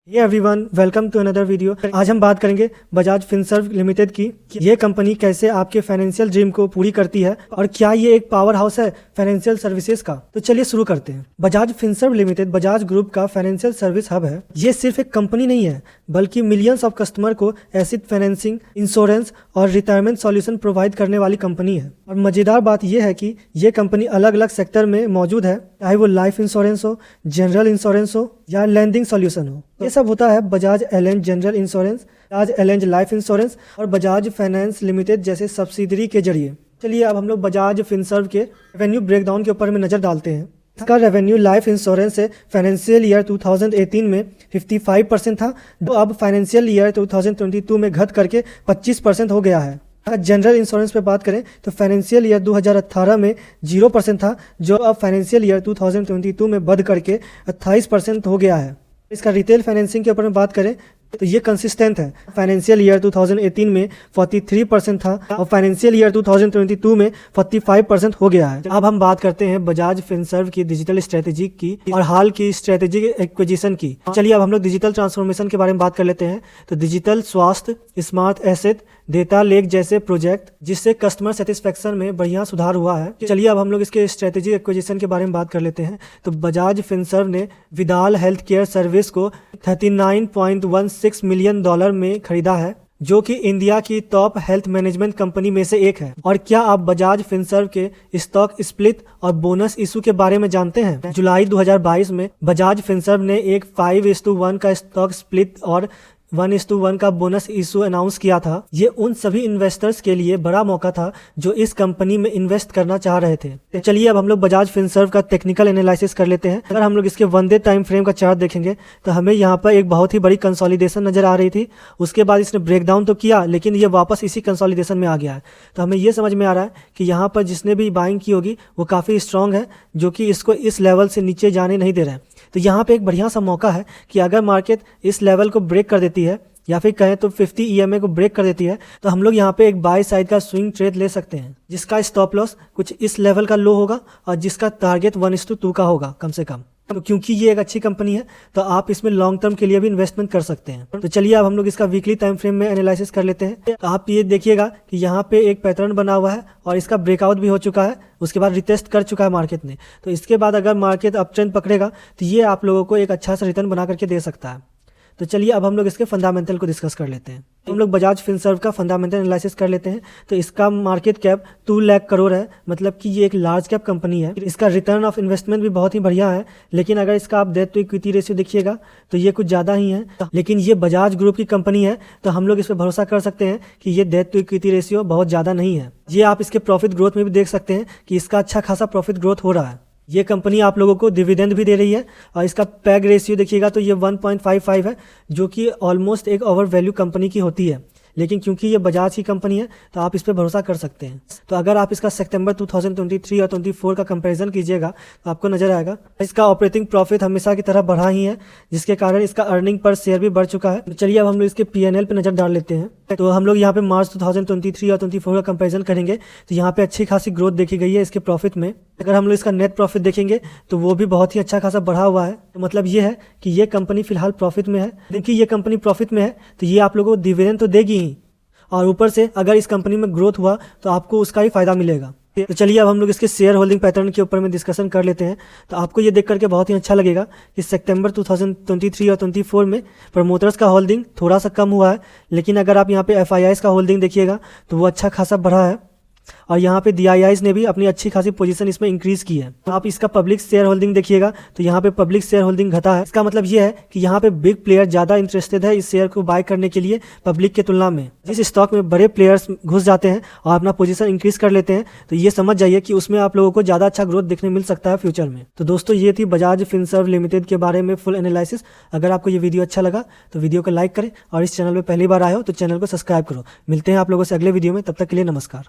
Hey everyone, welcome to another video. आज हम बात करेंगे बजाज फिनसर्व लिमिटेड की। ये कंपनी कैसे आपके फाइनेंशियल ड्रीम को पूरी करती है और क्या ये एक पावर हाउस है फाइनेंशियल सर्विसेज का। तो चलिए शुरू करते हैं। Bajaj Finserv limited Bajaj group का फाइनेंशियल सर्विस हब है। ये सिर्फ एक कंपनी नहीं है बल्कि मिलियंस ऑफ कस्टमर को एसेट फाइनेंसिंग, इंश्योरेंस और रिटायरमेंट सॉल्यूशन प्रोवाइड करने वाली कंपनी है। और मजेदार बात यह है कि ये कंपनी अलग अलग सेक्टर में मौजूद है, चाहे वो लाइफ इंश्योरेंस हो, जनरल इंश्योरेंस हो या लैंडिंग सॉल्यूशन हो। ये सब होता है Bajaj Allianz general insurance, Bajaj Allianz life insurance और बजाज फाइनेंस लिमिटेड जैसे सब्सिडरी के जरिए। चलिए अब हम लोग बजाज फिनसर्व के रेवेन्यू ब्रेकडाउन के ऊपर में नजर डालते हैं। इसका रेवेन्यू लाइफ इंश्योरेंस से फाइनेंशियल ईयर 2018 में 55% था, जो अब फाइनेंशियल ईयर 2022 में घट करके 25% हो gaya है। अगर जनरल इंश्योरेंस पे बात करें तो फाइनेंशियल ईयर 2018 में 0% था, जो अब फाइनेंशियल ईयर 2022 में बढ़ करके 28% हो गया है। इसका रिटेल फाइनेंसिंग के ऊपर में बात करें तो ये कंसिस्टेंट है। फाइनेंशियल ईयर 2018 में 43% था और फाइनेंशियल ईयर 2022 में 45% हो गया है। अब हम बात करते हैं बजाज फिनसर्व की डिजिटल स्ट्रेटेजी की और हाल की स्ट्रेटेजिक एक्विजिशन की। चलिए अब हम लोग डिजिटल ट्रांसफॉर्मेशन के बारे में बात कर लेते हैं। तो डिजिटल स्वास्थ्य, स्मार्ट एसेट, डेटा लेक जैसे प्रोजेक्ट जिससे कस्टमर सेटिस्फेक्शन में बढ़िया सुधार हुआ है। चलिए अब हम लोग इसके स्ट्रेटेजिक एक्विजिशन के बारे में बात कर लेते हैं। तो बजाज फिनसर्व ने विदाल हेल्थ केयर सर्विस को $39.16 मिलियन में खरीदा है, जो कि इंडिया की टॉप हेल्थ मैनेजमेंट कंपनी में से एक है। और क्या आप बजाज फिनसर्व के स्टॉक स्प्लिट और बोनस इशू के बारे में जानते हैं? जुलाई 2022 में बजाज फिनसर्व ने एक 5:1 का स्टॉक स्प्लिट और 1:1 का बोनस इशू अनाउंस किया था। ये उन सभी इन्वेस्टर्स के लिए बड़ा मौका था जो इस कंपनी में इन्वेस्ट करना चाह रहे थे। चलिए अब हम लोग बजाज फिनसर्व का टेक्निकल एनालिसिस कर लेते हैं। अगर हम लोग इसके 1 डे टाइम फ्रेम का चार्ट देखेंगे तो हमें यहाँ पर एक बहुत ही बड़ी कंसोलिडेशन नजर आ रही थी। उसके बाद इसने ब्रेकडाउन तो किया, लेकिन ये वापस इसी कंसोलिडेशन में आ गया है। तो हमें ये समझ में आ रहा है कि यहाँ पर जिसने भी बाइंग की होगी वो काफ़ी स्ट्रांग है, जो कि इसको इस लेवल से नीचे जाने नहीं दे रहे हैं। तो यहाँ पे एक बढ़िया सा मौका है कि अगर मार्केट इस लेवल को ब्रेक कर देती है या फिर कहें तो 50 EMA को ब्रेक कर देती है, तो हम लोग यहाँ पे एक बाय साइड का स्विंग ट्रेड ले सकते हैं, जिसका स्टॉप लॉस कुछ इस लेवल का लो होगा और जिसका टारगेट 1:2 का होगा कम से कम। तो क्योंकि ये एक अच्छी कंपनी है तो आप इसमें लॉन्ग टर्म के लिए भी इन्वेस्टमेंट कर सकते हैं। तो चलिए अब हम लोग इसका वीकली टाइम फ्रेम में एनालिसिस कर लेते हैं। तो आप ये देखिएगा कि यहाँ पे एक पैटर्न बना हुआ है और इसका ब्रेकआउट भी हो चुका है, उसके बाद रिटेस्ट कर चुका है मार्केट ने। तो इसके बाद अगर मार्केट अप ट्रेंड पकड़ेगा तो ये आप लोगों को एक अच्छा सा रिटर्न बना करके दे सकता है। तो चलिए अब हम लोग इसके फंडामेंटल को डिस्कस कर लेते हैं। हम लोग बजाज फिनसर्व का फंडामेंटल एनालिसिस कर लेते हैं। तो इसका मार्केट कैप 2 लाख करोड़ है, मतलब कि ये एक लार्ज कैप कंपनी है। इसका रिटर्न ऑफ इन्वेस्टमेंट भी बहुत ही बढ़िया है, लेकिन अगर इसका आप डेट टू इक्विटी रेशियो देखिएगा तो ये कुछ ज़्यादा ही है। लेकिन ये बजाज ग्रुप की कंपनी है तो हम लोग इस पर भरोसा कर सकते हैं कि ये डेट टू इक्विटी रेशियो बहुत ज़्यादा नहीं है। ये आप इसके प्रॉफिट ग्रोथ में भी देख सकते हैं कि इसका अच्छा खासा प्रॉफिट ग्रोथ हो रहा है। ये कंपनी आप लोगों को डिविडेंड भी दे रही है और इसका पैग रेशियो देखिएगा तो ये 1.55 है, जो कि ऑलमोस्ट एक ओवर वैल्यू कंपनी की होती है। लेकिन क्योंकि ये बजाज की कंपनी है तो आप इस पर भरोसा कर सकते हैं। तो अगर आप इसका सितंबर 2023 और 24 का कंपैरिजन कीजिएगा तो आपको नजर आएगा इसका ऑपरेटिंग प्रॉफिट हमेशा की तरह बढ़ा ही है, जिसके कारण इसका अर्निंग पर शेयर भी बढ़ चुका है। चलिए अब हम लोग इसके P&L पे नजर डाल लेते हैं। तो हम लोग यहाँ पे मार्च 2023 और 24 का कंपैरिजन करेंगे तो यहाँ पे अच्छी खासी ग्रोथ देखी गई है इसके प्रॉफिट में। अगर हम लोग इसका नेट प्रॉफिट देखेंगे तो वो भी बहुत ही अच्छा खासा बढ़ा हुआ है। तो मतलब ये है कि ये कंपनी फिलहाल प्रॉफिट में है। देखिए ये कंपनी प्रॉफिट में है तो ये आप लोगों को डिविडेंड तो देगी ही, और ऊपर से अगर इस कंपनी में ग्रोथ हुआ तो आपको उसका ही फायदा मिलेगा। तो चलिए अब हम लोग इसके शेयर होल्डिंग पैटर्न के ऊपर में डिस्कशन कर लेते हैं। तो आपको ये देख करके बहुत ही अच्छा लगेगा कि सितंबर 2023 और 24 में प्रमोटर्स का होल्डिंग थोड़ा सा कम हुआ है, लेकिन अगर आप यहाँ पे FIIs का होल्डिंग देखिएगा तो वो अच्छा खासा बढ़ा है और यहाँ पे DIIs ने भी अपनी अच्छी खासी पोजीशन इसमें इंक्रीज की है। तो आप इसका पब्लिक शेयर होल्डिंग देखिएगा तो यहाँ पे पब्लिक शेयर होल्डिंग घटा है। इसका मतलब ये है कि यहाँ पे बिग प्लेयर ज्यादा इंटरेस्टेड है इस शेयर को बाय करने के लिए पब्लिक के तुलना में। जिस स्टॉक में बड़े प्लेयर्स घुस जाते हैं और अपना पोजीशन इंक्रीज कर लेते हैं तो ये समझ जाइए कि उसमें आप लोगों को ज्यादा अच्छा ग्रोथ देखने मिल सकता है फ्यूचर में। तो दोस्तों ये थी बजाज फिनसर्व लिमिटेड के बारे में फुल एनालिसिस। अगर आपको ये वीडियो अच्छा लगा तो वीडियो को लाइक करें और इस चैनल पर पहली बार आए हो तो चैनल को सब्सक्राइब करो। मिलते हैं आप लोगों से अगले वीडियो में, तब तक के लिए नमस्कार।